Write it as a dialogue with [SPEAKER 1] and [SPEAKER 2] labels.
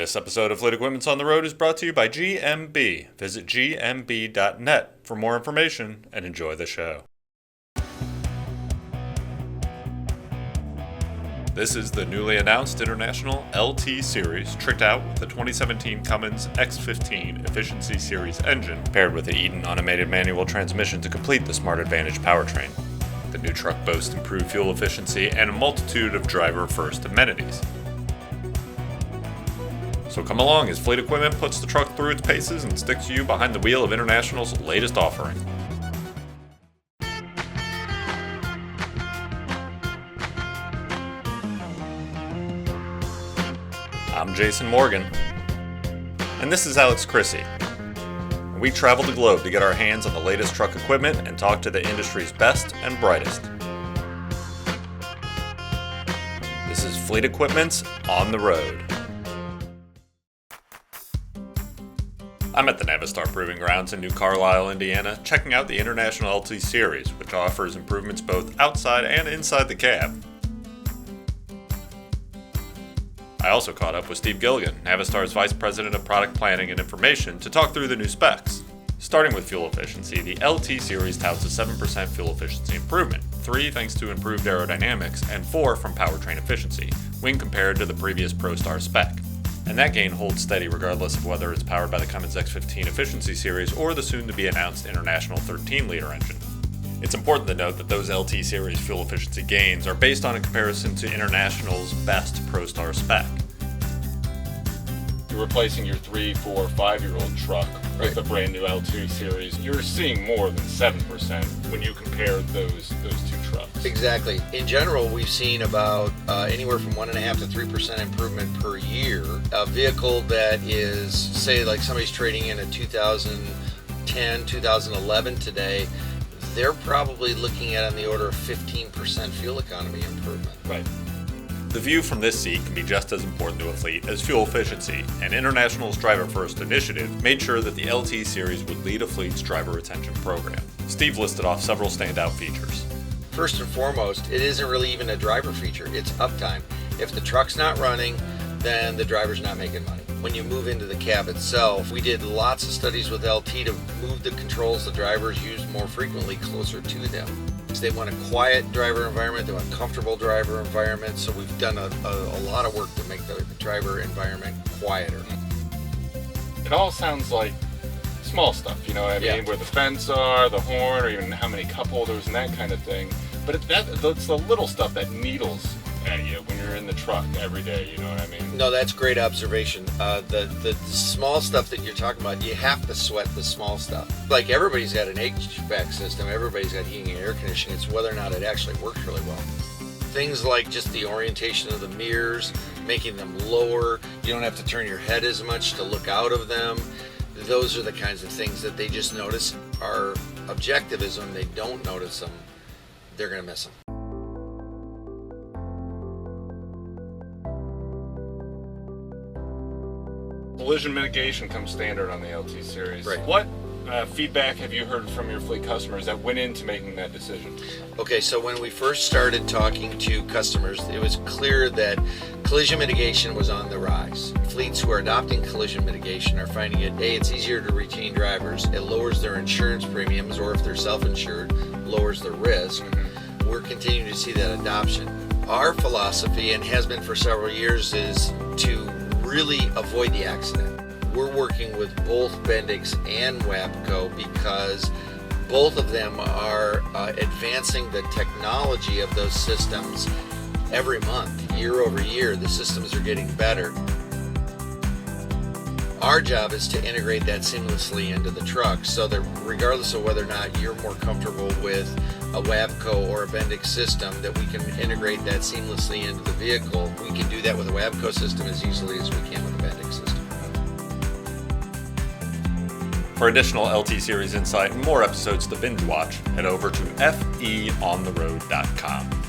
[SPEAKER 1] This episode of Fleet Equipment's on the Road is brought to you by GMB. Visit gmb.net for more information and enjoy the show. This is the newly announced International LT Series, tricked out with the 2017 Cummins X15 Efficiency Series engine, paired with the Eaton automated manual transmission to complete the SmartAdvantage powertrain. The new truck boasts improved fuel efficiency and a multitude of driver-first amenities. So come along as Fleet Equipment puts the truck through its paces and sticks you behind the wheel of International's latest offering. I'm Jason Morgan, and this is Alex Chrissy. We travel the globe to get our hands on the latest truck equipment and talk to the industry's best and brightest. This is Fleet Equipment's On the Road. I'm at the Navistar Proving Grounds in New Carlisle, Indiana, checking out the International LT Series, which offers improvements both outside and inside the cab. I also caught up with Steve Gilligan, Navistar's Vice President of Product Planning and Information, to talk through the new specs. Starting with fuel efficiency, the LT Series touts a 7% fuel efficiency improvement, 3 thanks to improved aerodynamics, and 4 from powertrain efficiency, when compared to the previous ProStar spec. And that gain holds steady regardless of whether it's powered by the Cummins X15 Efficiency Series or the soon-to-be-announced International 13-liter engine. It's important to note that those LT Series fuel efficiency gains are based on a comparison to International's best ProStar spec.
[SPEAKER 2] You're replacing your 3, 4, 5-year-old truck with a brand new LT Series. You're seeing more than 7% when you compare those two trucks.
[SPEAKER 3] Exactly. In general, we've seen about anywhere from 1.5% to 3% improvement per year. A vehicle that is, say, like somebody's trading in a 2010, 2011 today, they're probably looking at on the order of 15% fuel economy improvement.
[SPEAKER 2] Right.
[SPEAKER 1] The view from this seat can be just as important to a fleet as fuel efficiency, and International's DriverFirst initiative made sure that the LT Series would lead a fleet's driver retention program. Steve listed off several standout features.
[SPEAKER 3] First and foremost, it isn't really even a driver feature, it's uptime. If the truck's not running, then the driver's not making money. When you move into the cab itself, we did lots of studies with LT to move the controls the drivers use more frequently closer to them. They want a quiet driver environment, they want a comfortable driver environment, so we've done a lot of work to make the driver environment quieter.
[SPEAKER 2] It all sounds like small stuff, you know what I mean?
[SPEAKER 3] Yeah.
[SPEAKER 2] Where the fence are, the horn, or even how many cup holders and that kind of thing. But that's the little stuff that needles at you when you're in the truck every day, you know what I mean?
[SPEAKER 3] No, that's great observation. The small stuff that you're talking about, you have to sweat the small stuff. Like everybody's got an HVAC system, everybody's got heating and air conditioning, it's whether or not it actually works really well. Things like just the orientation of the mirrors, making them lower, you don't have to turn your head as much to look out of them. Those are the kinds of things that they just notice are objective, is when they don't notice them, they're going to miss them.
[SPEAKER 2] Collision mitigation comes standard on the LT Series.
[SPEAKER 3] Right.
[SPEAKER 2] What feedback have you heard from your fleet customers that went into making that decision?
[SPEAKER 3] Okay, so when we first started talking to customers, it was clear that collision mitigation was on the rise. Fleets who are adopting collision mitigation are finding it, A, it's easier to retain drivers, it lowers their insurance premiums, or if they're self-insured, lowers the risk.
[SPEAKER 2] Mm-hmm.
[SPEAKER 3] We're continuing to see that adoption. Our philosophy, and has been for several years, is to really avoid the accident. We're working with both Bendix and WABCO because both of them are advancing the technology of those systems every month, year over year. The systems are getting better. Our job is to integrate that seamlessly into the truck so that regardless of whether or not you're more comfortable with a WABCO or a Bendix system, that we can integrate that seamlessly into the vehicle. We can do that with a WABCO system as easily as we can with a Bendix system.
[SPEAKER 1] For additional LT Series insight and more episodes to binge watch, head over to feontheroad.com.